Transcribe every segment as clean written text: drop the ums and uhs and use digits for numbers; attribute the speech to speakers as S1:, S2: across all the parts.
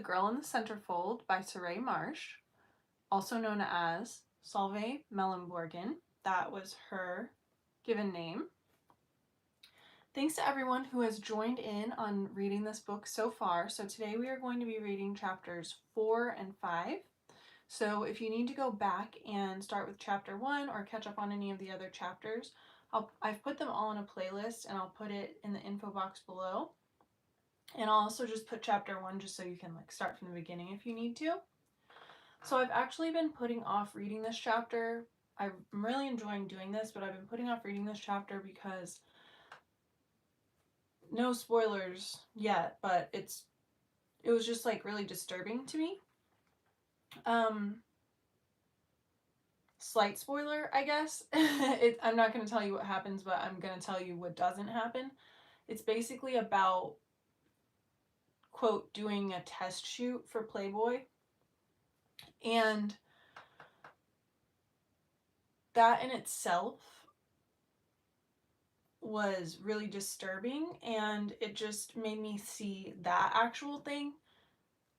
S1: Girl in the Centerfold by Surrey Marche, also known as Solveig Mellenborgen. That was her given name. Thanks to everyone who has joined in on reading this book so far. So today we are going to be reading chapters 4 and 5. So if you need to go back and start with chapter 1 or catch up on any of the other chapters, I've put them all in a playlist and I'll put it in the info box below. And I'll also just put chapter 1 just so you can start from the beginning if you need to. So I've actually been putting off reading this chapter. I'm really enjoying doing this, but I've been putting off reading this chapter because no spoilers yet, but it was just really disturbing to me. Slight spoiler, I guess. I'm not going to tell you what happens, but I'm going to tell you what doesn't happen. It's basically about, quote, doing a test shoot for Playboy. And that in itself was really disturbing, and it just made me see that actual thing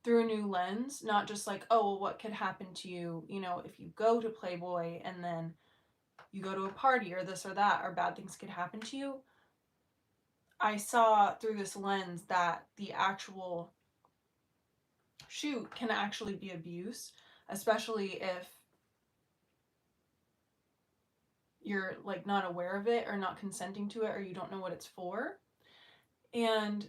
S1: through a new lens, not just oh, well, what could happen to you, if you go to Playboy and then you go to a party or this or that, or bad things could happen to you. I saw through this lens that the actual shoot can actually be abuse, especially if you're not aware of it or not consenting to it or you don't know what it's for. And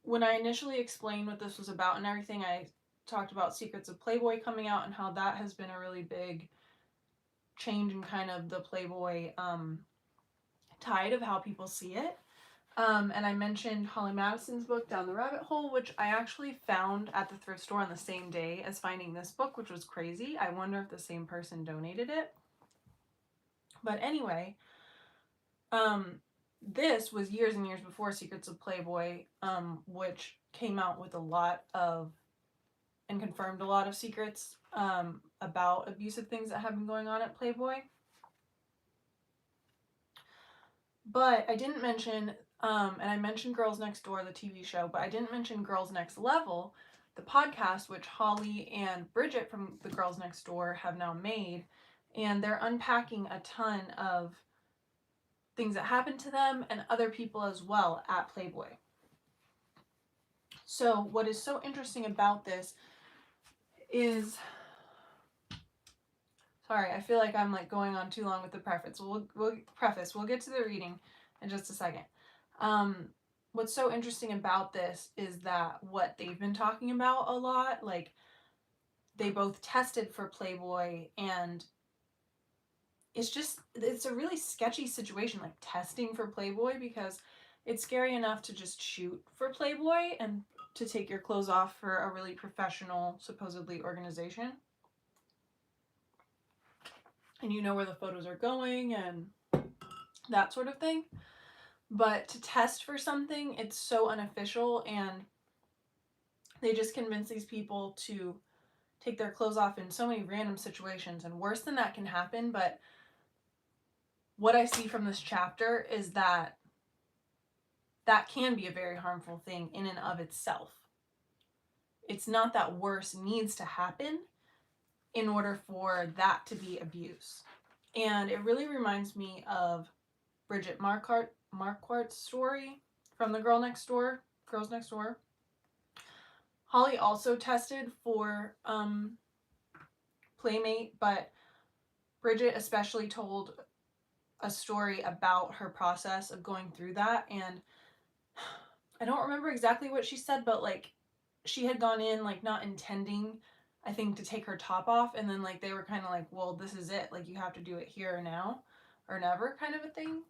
S1: when I initially explained what this was about and everything, I talked about Secrets of Playboy coming out and how that has been a really big change in kind of the Playboy tide of how people see it. And I mentioned Holly Madison's book, Down the Rabbit Hole, which I actually found at the thrift store on the same day as finding this book, which was crazy. I wonder if the same person donated it. But anyway, this was years and years before Secrets of Playboy, which came out with a lot of and confirmed a lot of secrets about abusive things that have been going on at Playboy. But I didn't mention, and I mentioned Girls Next Door, the TV show, but I didn't mention Girls Next Level, the podcast, which Holly and Bridget from the Girls Next Door have now made. And they're unpacking a ton of things that happened to them and other people as well at Playboy. So what is so interesting about this is, sorry, I feel like I'm going on too long with the preface. We'll get to the reading in just a second. What's so interesting about this is that what they've been talking about a lot, they both tested for Playboy, and it's a really sketchy situation, testing for Playboy, because it's scary enough to just shoot for Playboy and to take your clothes off for a really professional, supposedly, organization. And you know where the photos are going and that sort of thing. But to test for something, it's so unofficial, and they just convince these people to take their clothes off in so many random situations, and worse than that can happen. But what I see from this chapter is that can be a very harmful thing in and of itself. It's not that worse needs to happen in order for that to be abuse. And it really reminds me of Bridget Marquardt's story from the Girls Next Door. Holly also tested for Playmate, but Bridget especially told a story about her process of going through that. And I don't remember exactly what she said, but she had gone in not intending, I think, to take her top off, and then they were kind of well, this is it, you have to do it here or now or never, kind of a thing.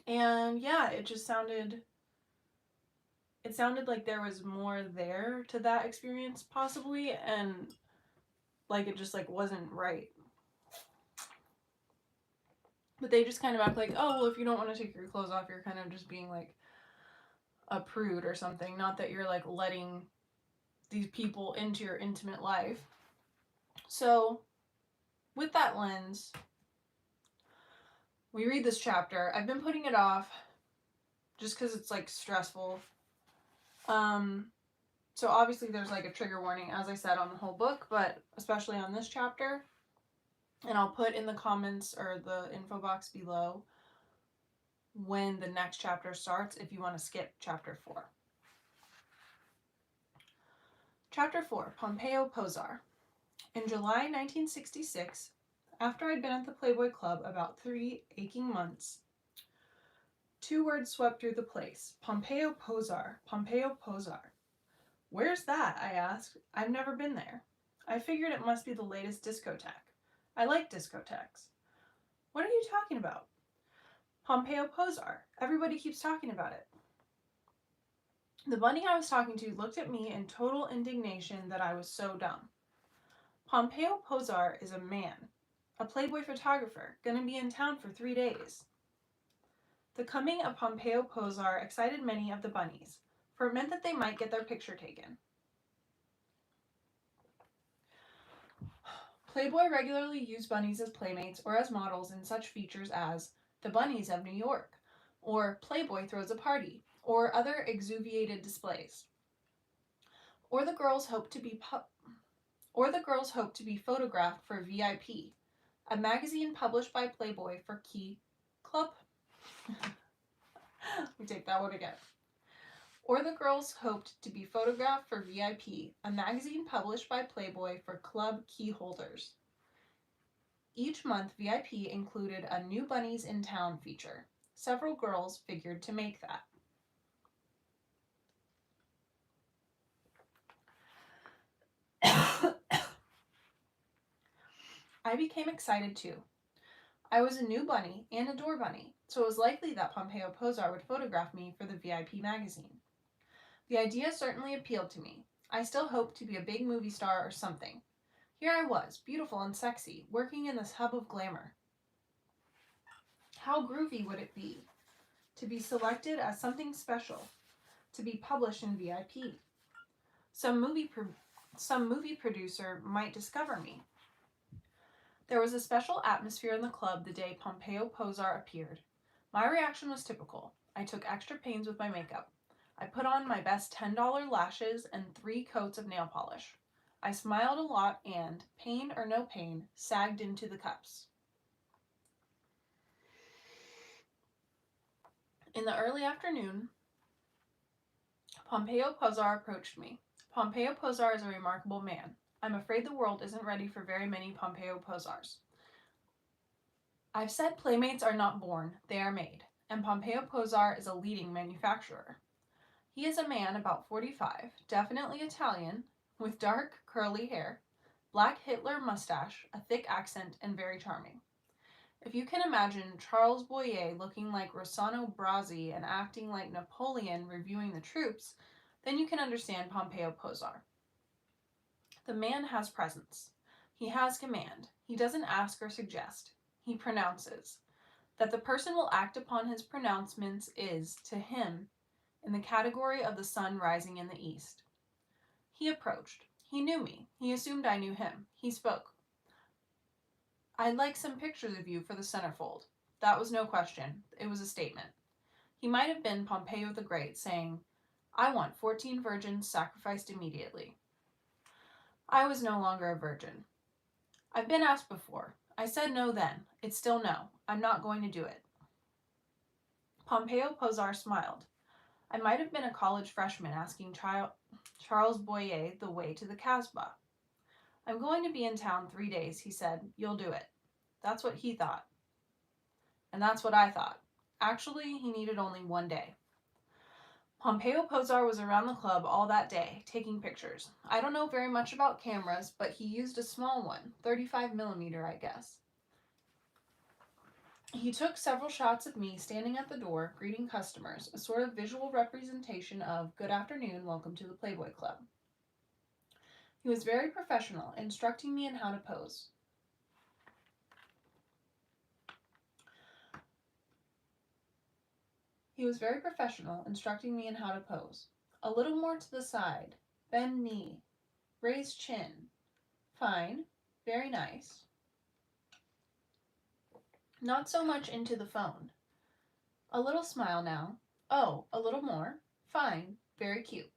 S1: And yeah, it sounded like there was more there to that experience possibly, and it just wasn't right. But they just kind of act oh, well, if you don't want to take your clothes off, you're kind of just being a prude or something. Not that you're letting these people into your intimate life. So with that lens, we read this chapter. I've been putting it off just because it's stressful. So So obviously there's like a trigger warning, as I said, on the whole book, but especially on this chapter. And I'll put in the comments or the info box below when the next chapter starts if you want to skip chapter 4. Chapter 4, Pompeo Posar. In July 1966, after I'd been at the Playboy Club about 3 aching months, 2 words swept through the place. Pompeo Posar. Pompeo Posar. Where's that? I asked. I've never been there. I figured it must be the latest discotheque. I like discotheques. What are you talking about? Pompeo Posar. Everybody keeps talking about it. The bunny I was talking to looked at me in total indignation that I was so dumb. Pompeo Posar is a man, a Playboy photographer, going to be in town for 3 days. The coming of Pompeo Posar excited many of the bunnies, for it meant that they might get their picture taken. Playboy regularly used bunnies as playmates or as models in such features as The Bunnies of New York, or Playboy Throws a Party, or other exuviated displays. Or the girls hoped to be photographed for VIP, a magazine published by Playboy for Key Club. We take that one again. Or the girls hoped to be photographed for VIP, a magazine published by Playboy for club key holders. Each month, VIP included a New Bunnies in Town feature. Several girls figured to make that. I became excited too. I was a new bunny and a door bunny, so it was likely that Pompeo Posar would photograph me for the VIP magazine. The idea certainly appealed to me. I still hoped to be a big movie star or something. Here I was, beautiful and sexy, working in this hub of glamour. How groovy would it be to be selected as something special, to be published in VIP? Some movie producer might discover me. There was a special atmosphere in the club the day Pompeo Posar appeared. My reaction was typical. I took extra pains with my makeup. I put on my best $10 lashes and 3 coats of nail polish. I smiled a lot and, pain or no pain, sagged into the cups. In the early afternoon, Pompeo Posar approached me. Pompeo Posar is a remarkable man. I'm afraid the world isn't ready for very many Pompeo Posars. I've said playmates are not born, they are made, and Pompeo Posar is a leading manufacturer. He is a man about 45, definitely Italian, with dark, curly hair, black Hitler mustache, a thick accent, and very charming. If you can imagine Charles Boyer looking like Rossano Brazzi and acting like Napoleon reviewing the troops, then you can understand Pompeo Posar. The man has presence. He has command. He doesn't ask or suggest. He pronounces. That the person will act upon his pronouncements is, to him, in the category of the sun rising in the east. He approached. He knew me. He assumed I knew him. He spoke. I'd like some pictures of you for the Centerfold. That was no question. It was a statement. He might have been Pompeo the Great saying, I want 14 virgins sacrificed immediately. I was no longer a virgin. I've been asked before. I said no then. It's still no. I'm not going to do it. Pompeo Posar smiled. I might have been a college freshman asking Charles Boyer the way to the Casbah. I'm going to be in town 3 days, he said. You'll do it. That's what he thought. And that's what I thought. Actually, he needed only 1 day. Pompeo Posar was around the club all that day, taking pictures. I don't know very much about cameras, but he used a small one, 35mm, I guess. He took several shots of me standing at the door, greeting customers, a sort of visual representation of, good afternoon, welcome to the Playboy Club. He was very professional, instructing me in how to pose. A little more to the side, bend knee, raise chin. Fine, very nice. Not so much into the phone. A little smile now. Oh, a little more. Fine, very cute.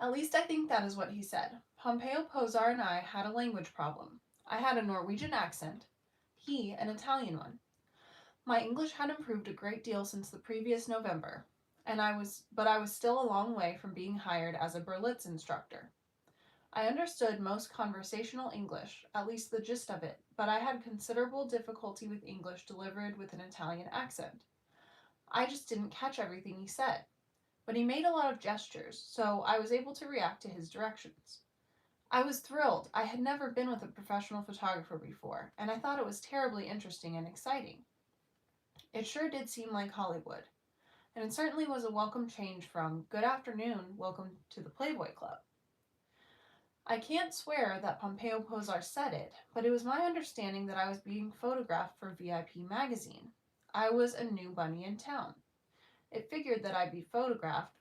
S1: At least I think that is what he said. Pompeo Posar and I had a language problem. I had a Norwegian accent, he an Italian one. My English had improved a great deal since the previous November, but I was still a long way from being hired as a Berlitz instructor. I understood most conversational English, at least the gist of it, but I had considerable difficulty with English delivered with an Italian accent. I just didn't catch everything he said, but he made a lot of gestures, so I was able to react to his directions. I was thrilled. I had never been with a professional photographer before, and I thought it was terribly interesting and exciting. It sure did seem like Hollywood, and it certainly was a welcome change from, "Good afternoon, welcome to the Playboy Club." I can't swear that Pompeo Posar said it, but it was my understanding that I was being photographed for VIP Magazine. I was a new bunny in town. It figured that I'd be photographed,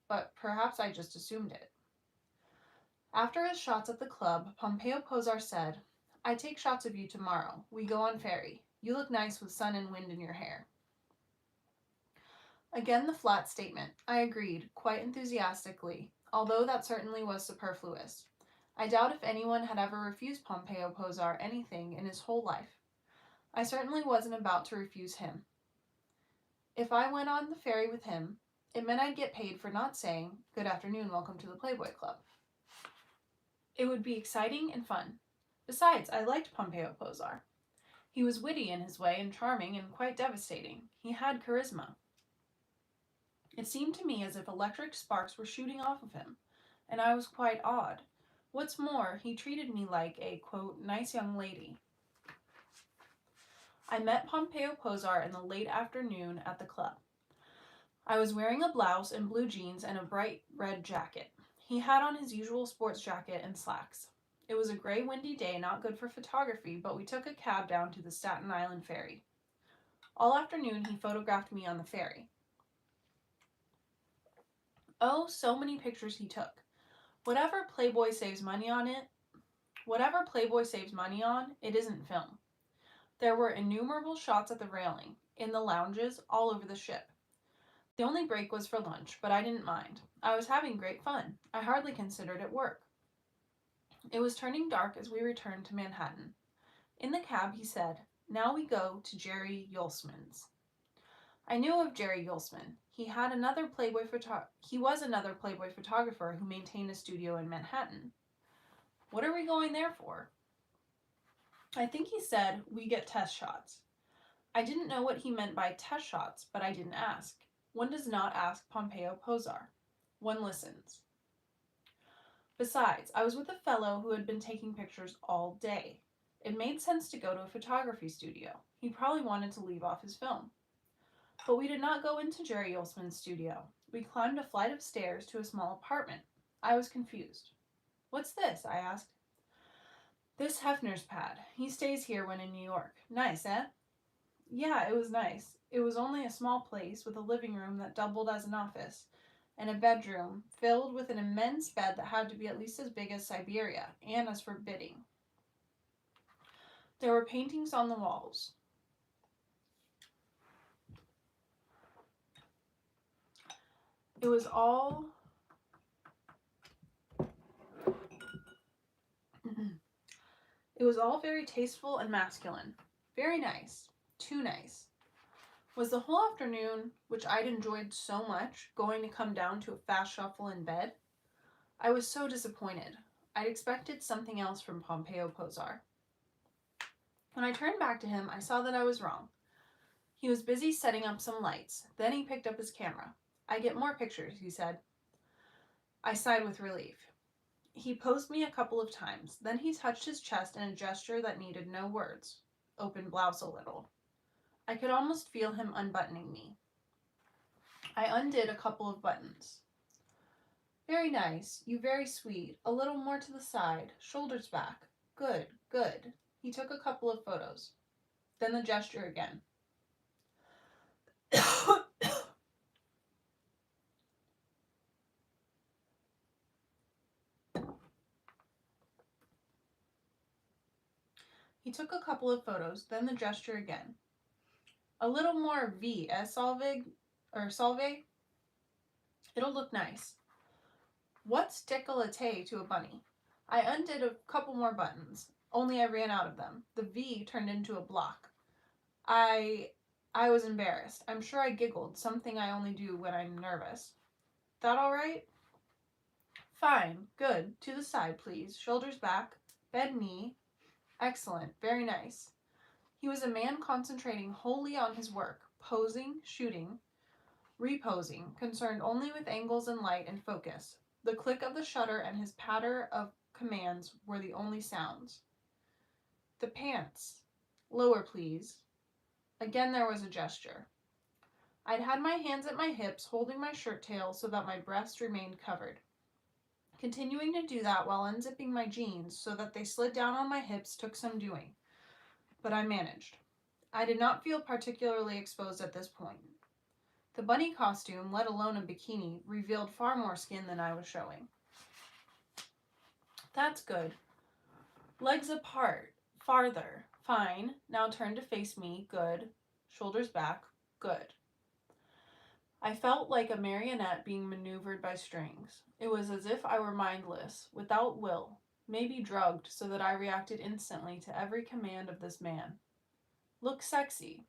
S1: but perhaps I just assumed it. After his shots at the club, Pompeo Posar said, "I take shots of you tomorrow. We go on ferry. You look nice with sun and wind in your hair." Again the flat statement. I agreed, quite enthusiastically, although that certainly was superfluous. I doubt if anyone had ever refused Pompeo Posar anything in his whole life. I certainly wasn't about to refuse him. If I went on the ferry with him, it meant I'd get paid for not saying, "Good afternoon, welcome to the Playboy Club." It would be exciting and fun. Besides, I liked Pompeo Posar. He was witty in his way and charming and quite devastating. He had charisma. It seemed to me as if electric sparks were shooting off of him, and I was quite awed. What's more, he treated me like a, quote, "nice young lady." I met Pompeo Posar in the late afternoon at the club. I was wearing a blouse and blue jeans and a bright red jacket. He had on his usual sports jacket and slacks. It was a gray, windy day, not good for photography, but we took a cab down to the Staten Island ferry. All afternoon he photographed me on the ferry. Oh, so many pictures he took. Whatever Playboy saves money on, it isn't film. There were innumerable shots at the railing, in the lounges, all over the ship. The only break was for lunch, but I didn't mind. I was having great fun. I hardly considered it work. It was turning dark as we returned to Manhattan. In the cab, he said, "Now we go to Jerry Yulsman's." I knew of Jerry Yulsman. He was another Playboy photographer who maintained a studio in Manhattan. What are we going there for? I think he said, "We get test shots." I didn't know what he meant by test shots, but I didn't ask. One does not ask Pompeo Posar. One listens. Besides, I was with a fellow who had been taking pictures all day. It made sense to go to a photography studio. He probably wanted to leave off his film. But we did not go into Jerry Yulsman's studio. We climbed a flight of stairs to a small apartment. I was confused. "What's this?" I asked. "This Hefner's pad. He stays here when in New York. Nice, eh?" Yeah, it was nice. It was only a small place with a living room that doubled as an office, and a bedroom filled with an immense bed that had to be at least as big as Siberia, and as forbidding. There were paintings on the walls. It was all very tasteful and masculine. Very nice. Too nice. Was the whole afternoon, which I'd enjoyed so much, going to come down to a fast shuffle in bed? I was so disappointed. I'd expected something else from Pompeo Posar. When I turned back to him, I saw that I was wrong. He was busy setting up some lights. Then he picked up his camera. "I get more pictures," he said. I sighed with relief. He posed me a couple of times. Then he touched his chest in a gesture that needed no words. Opened blouse a little. I could almost feel him unbuttoning me. I undid a couple of buttons. "Very nice. You very sweet. A little more to the side. Shoulders back. Good, good." He took a couple of photos. Then the gesture again. He took a couple of photos, then the gesture again. "A little more V, Salve? It'll look nice." What's décolleté to a bunny? I undid a couple more buttons, only I ran out of them. The V turned into a block. I was embarrassed. I'm sure I giggled, something I only do when I'm nervous. That all right? Fine. Good. To the side, please. Shoulders back. Bend knee. Excellent. Very nice. He was a man concentrating wholly on his work, posing, shooting, reposing, concerned only with angles and light and focus. The click of the shutter and his patter of commands were the only sounds. The pants. Lower, please. Again there was a gesture. I'd had my hands at my hips, holding my shirt tail so that my breast remained covered. Continuing to do that while unzipping my jeans so that they slid down on my hips took some doing. But I managed. I did not feel particularly exposed at this point. The bunny costume, let alone a bikini, revealed far more skin than I was showing. That's good. Legs apart. Farther. Fine. Now turn to face me. Good. Shoulders back. Good. I felt like a marionette being maneuvered by strings. It was as if I were mindless, without will, maybe drugged so that I reacted instantly to every command of this man. Look sexy.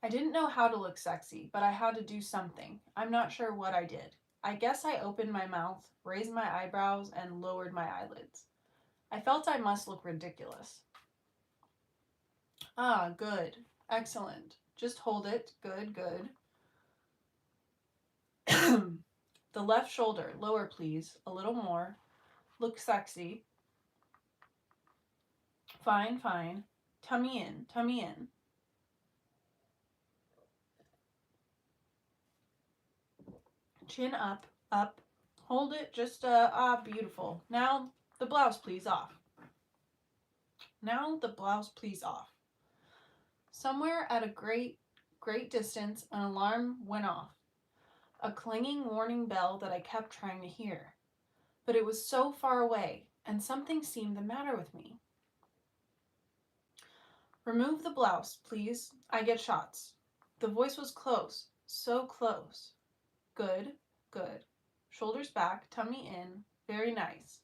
S1: I didn't know how to look sexy, but I had to do something. I'm not sure what I did. I guess I opened my mouth, raised my eyebrows, and lowered my eyelids. I felt I must look ridiculous. Ah, good. Excellent. Just hold it. Good, good. The left shoulder. Lower, please. A little more. Look sexy. Fine, fine. Tummy in. Tummy in. Chin up. Up. Hold it. Just, beautiful. Now, the blouse, please, off. Now, the blouse, please, off. Somewhere at a great distance, an alarm went off. A clanging warning bell that I kept trying to hear. But it was so far away, and something seemed the matter with me. Remove the blouse, please. I get shots. The voice was close, so close. Good, good. Shoulders back, tummy in. Very nice.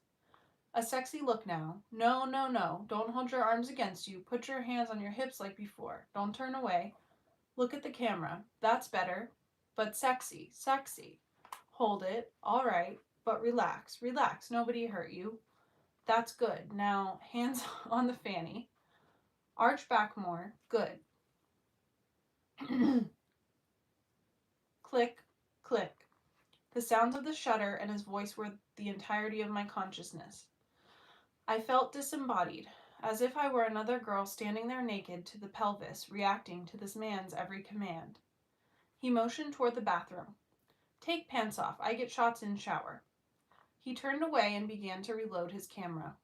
S1: A sexy look now. No, no, no. Don't hold your arms against you. Put your hands on your hips like before. Don't turn away. Look at the camera. That's better. But sexy, sexy. Hold it. All right. But relax, relax. Nobody hurt you. That's good. Now, hands on the fanny. Arch back more. Good. Click, click. The sounds of the shutter and his voice were the entirety of my consciousness. I felt disembodied, as if I were another girl standing there naked to the pelvis, reacting to this man's every command. He motioned toward the bathroom. Take pants off. I get shots in shower. He turned away and began to reload his camera.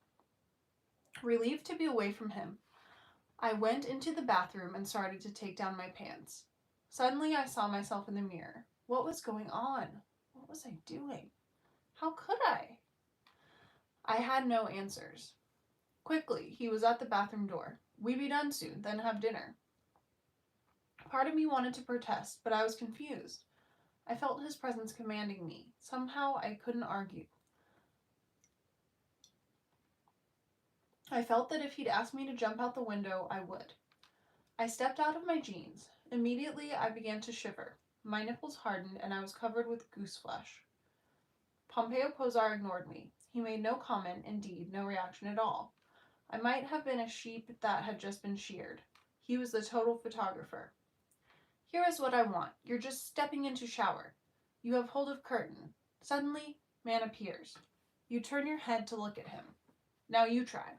S1: Relieved to be away from him, I went into the bathroom and started to take down my pants. Suddenly I saw myself in the mirror. What was going on? What was I doing? How could I? I had no answers. Quickly, he was at the bathroom door. We be done soon, then have dinner. Part of me wanted to protest, but I was confused. I felt his presence commanding me. Somehow I couldn't argue. I felt that if he'd asked me to jump out the window, I would. I stepped out of my jeans. Immediately, I began to shiver. My nipples hardened, and I was covered with goose flesh. Pompeo Posar ignored me. He made no comment, indeed, no reaction at all. I might have been a sheep that had just been sheared. He was the total photographer. Here is what I want. You're just stepping into shower. You have hold of curtain. Suddenly, man appears. You turn your head to look at him. Now you try.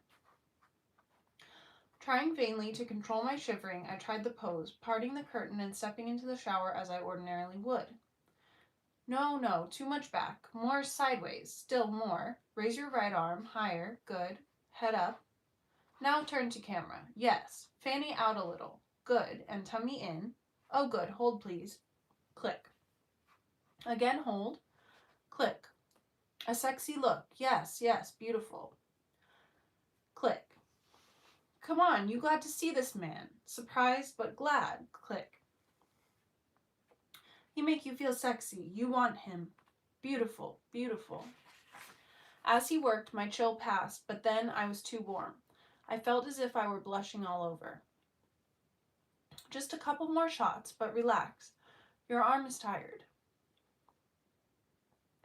S1: Trying vainly to control my shivering, I tried the pose, parting the curtain and stepping into the shower as I ordinarily would. No, no, too much back. More sideways. Still more. Raise your right arm. Higher. Good. Head up. Now turn to camera. Yes. Fanny out a little. Good. And tummy in. Oh, good. Hold, please. Click. Again, hold. Click. A sexy look. Yes, yes. Beautiful. Click. Come on, you glad to see this man. Surprised but glad. Click. He make you feel sexy. You want him. Beautiful, beautiful. As he worked, my chill passed, but then I was too warm. I felt as if I were blushing all over. Just a couple more shots, but relax. Your arm is tired.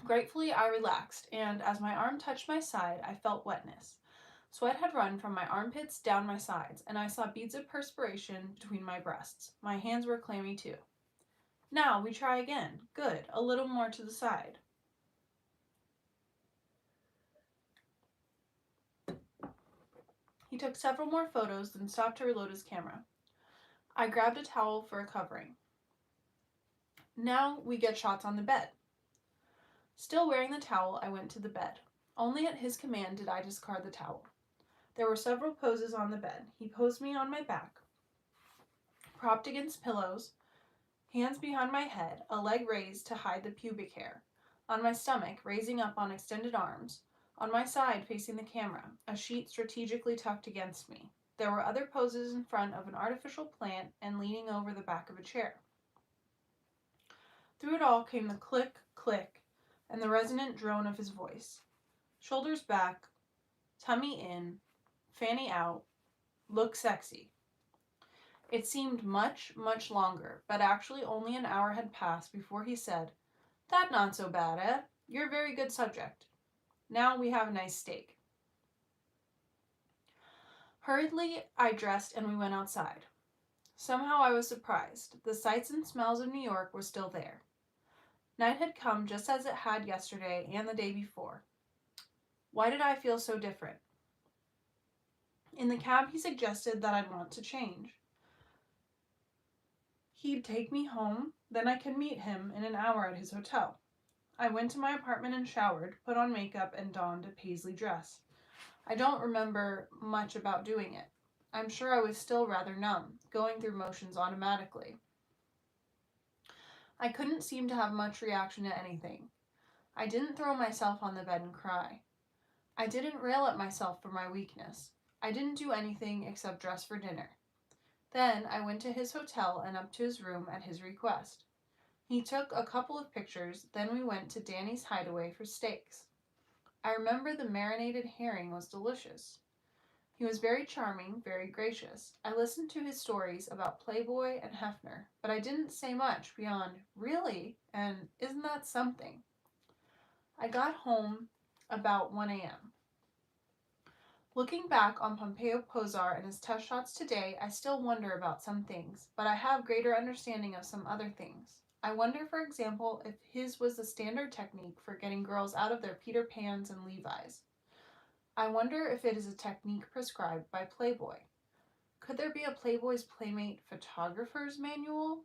S1: Gratefully, I relaxed, and as my arm touched my side, I felt wetness. Sweat had run from my armpits down my sides, and I saw beads of perspiration between my breasts. My hands were clammy too. Now we try again. Good. A little more to the side. He took several more photos, then stopped to reload his camera. I grabbed a towel for a covering. Now we get shots on the bed. Still wearing the towel, I went to the bed. Only at his command did I discard the towel. There were several poses on the bed. He posed me on my back, propped against pillows, hands behind my head, a leg raised to hide the pubic hair. On my stomach, raising up on extended arms. On my side, facing the camera, a sheet strategically tucked against me. There were other poses in front of an artificial plant and leaning over the back of a chair. Through it all came the click, click, and the resonant drone of his voice. Shoulders back, tummy in, fanny out, look sexy. It seemed much, much longer, but actually only an hour had passed before he said, "That not so bad, eh? You're a very good subject. Now we have a nice steak." Hurriedly, I dressed and we went outside. Somehow I was surprised. The sights and smells of New York were still there. Night had come just as it had yesterday and the day before. Why did I feel so different? In the cab, he suggested that I'd want to change. He'd take me home, then I could meet him in an hour at his hotel. I went to my apartment and showered, put on makeup, and donned a paisley dress. I don't remember much about doing it. I'm sure I was still rather numb, going through motions automatically. I couldn't seem to have much reaction to anything. I didn't throw myself on the bed and cry. I didn't rail at myself for my weakness. I didn't do anything except dress for dinner. Then I went to his hotel and up to his room at his request. He took a couple of pictures, then we went to Danny's Hideaway for steaks. I remember the marinated herring was delicious. He was very charming, very gracious. I listened to his stories about Playboy and Hefner, but I didn't say much beyond, "Really?" and "Isn't that something?" I got home about 1 a.m. Looking back on Pompeo Posar and his test shots today, I still wonder about some things, but I have greater understanding of some other things. I wonder, for example, if his was the standard technique for getting girls out of their Peter Pans and Levi's. I wonder if it is a technique prescribed by Playboy. Could there be a Playboy's Playmate Photographer's Manual?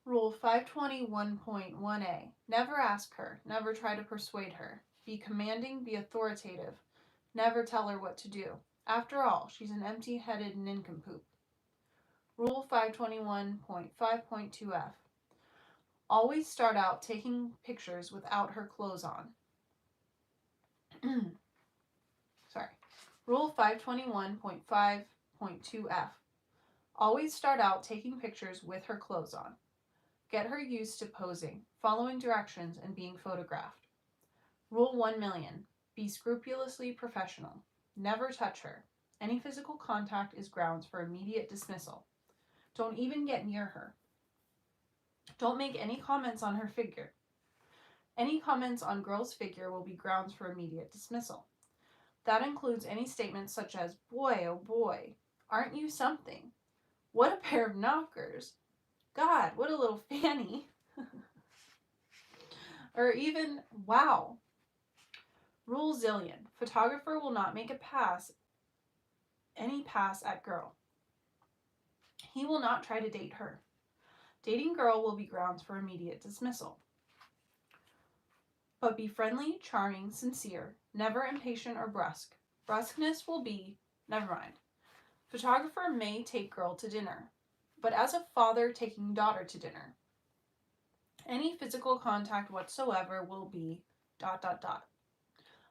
S1: Rule 521.1a. Never ask her. Never try to persuade her. Be commanding, be authoritative. Never tell her what to do. After all, she's an empty-headed nincompoop. Rule 521.5.2f. Always start out taking pictures without her clothes on. Rule 521.5.2f. Always start out taking pictures with her clothes on. Get her used to posing, following directions, and being photographed. Rule 1,000,000. Be scrupulously professional. Never touch her. Any physical contact is grounds for immediate dismissal. Don't even get near her. Don't make any comments on her figure. Any comments on girl's figure will be grounds for immediate dismissal. That includes any statements such as, "Boy, oh boy, aren't you something? What a pair of knockers. God, what a little fanny." Or even, "Wow." Rule zillion. Photographer will not make any pass at girl. He will not try to date her. Dating girl will be grounds for immediate dismissal. But be friendly, charming, sincere, never impatient or brusque. Brusqueness will be, never mind. Photographer may take girl to dinner, but as a father taking daughter to dinner. Any physical contact whatsoever will be ...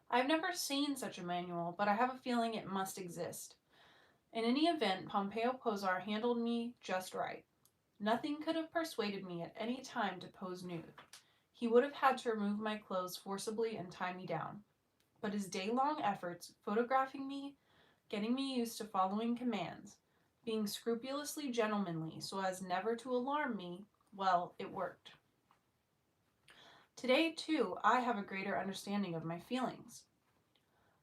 S1: I've never seen such a manual, but I have a feeling it must exist. In any event, Pompeo Posar handled me just right. Nothing could have persuaded me at any time to pose nude. He would have had to remove my clothes forcibly and tie me down. But his day-long efforts, photographing me, getting me used to following commands, being scrupulously gentlemanly so as never to alarm me, well, it worked. Today, too, I have a greater understanding of my feelings.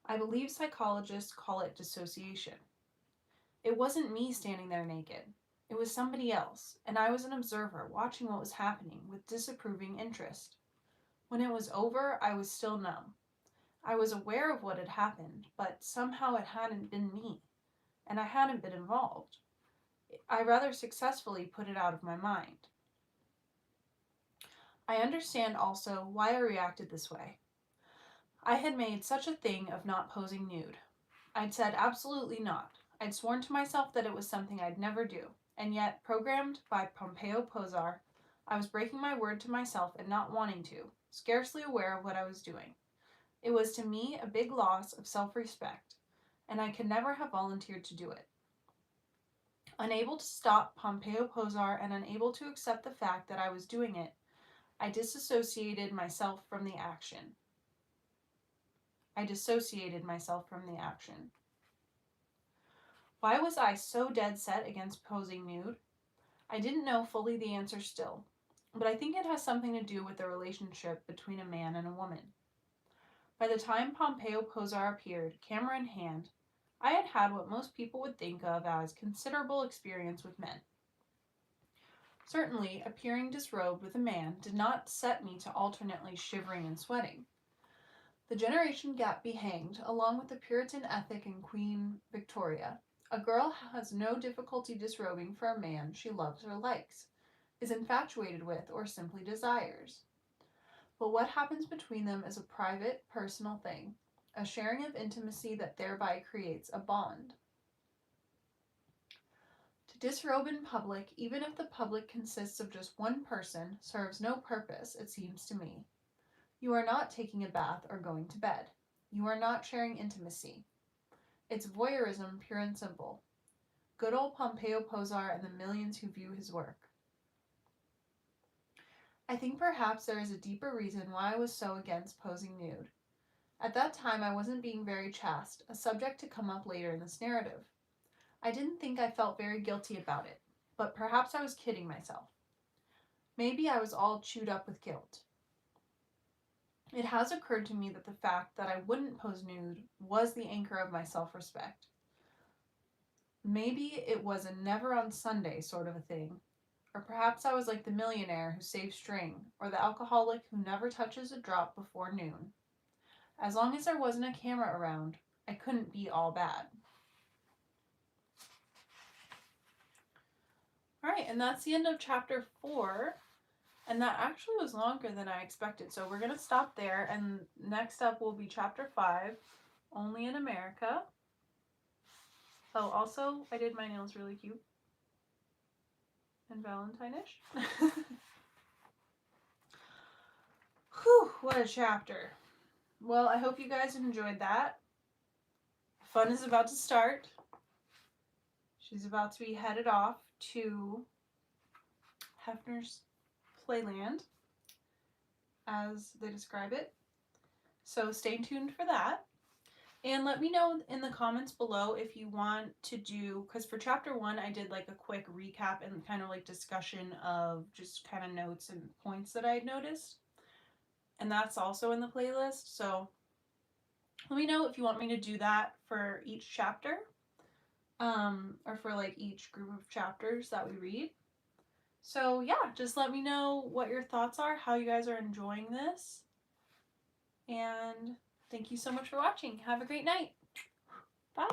S1: I believe psychologists call it dissociation. It wasn't me standing there naked. It was somebody else, and I was an observer watching what was happening with disapproving interest. When it was over, I was still numb. I was aware of what had happened, but somehow it hadn't been me, and I hadn't been involved. I rather successfully put it out of my mind. I understand also why I reacted this way. I had made such a thing of not posing nude. I'd said absolutely not. I'd sworn to myself that it was something I'd never do, and yet, programmed by Pompeo Posar, I was breaking my word to myself and not wanting to, scarcely aware of what I was doing. It was to me a big loss of self-respect, and I could never have volunteered to do it. Unable to stop Pompeo Posar and unable to accept the fact that I was doing it, I disassociated myself from the action. Why was I so dead set against posing nude? I didn't know fully the answer still, but I think it has something to do with the relationship between a man and a woman. By the time Pompeo Posar appeared, camera in hand, I had had what most people would think of as considerable experience with men. Certainly, appearing disrobed with a man did not set me to alternately shivering and sweating. The generation gap be hanged, along with the Puritan ethic in Queen Victoria. A girl has no difficulty disrobing for a man she loves or likes, is infatuated with, or simply desires. But what happens between them is a private, personal thing, a sharing of intimacy that thereby creates a bond. To disrobe in public, even if the public consists of just one person, serves no purpose, it seems to me. You are not taking a bath or going to bed. You are not sharing intimacy. It's voyeurism, pure and simple. Good old Pompeo Posar and the millions who view his work. I think perhaps there is a deeper reason why I was so against posing nude. At that time, I wasn't being very chaste, a subject to come up later in this narrative. I didn't think I felt very guilty about it, but perhaps I was kidding myself. Maybe I was all chewed up with guilt. It has occurred to me that the fact that I wouldn't pose nude was the anchor of my self-respect. Maybe it was a never on Sunday sort of a thing, or perhaps I was like the millionaire who saves string, or the alcoholic who never touches a drop before noon. As long as there wasn't a camera around, I couldn't be all bad. All right, and that's the end of chapter 4. And that actually was longer than I expected. So we're going to stop there. And next up will be chapter 5, Only in America. Oh, also, I did my nails really cute. And Valentine-ish. Whew, what a chapter. Well, I hope you guys enjoyed that. Fun is about to start. She's about to be headed off to Hefner's Playland, as they describe it. So stay tuned for that. And let me know in the comments below if you want to do, because for chapter 1 I did like a quick recap and kind of like discussion of just kind of notes and points that I had noticed. And that's also in the playlist. So let me know if you want me to do that for each chapter, or for like each group of chapters that we read. So yeah, just let me know what your thoughts are, how you guys are enjoying this. And thank you so much for watching. Have a great night. Bye.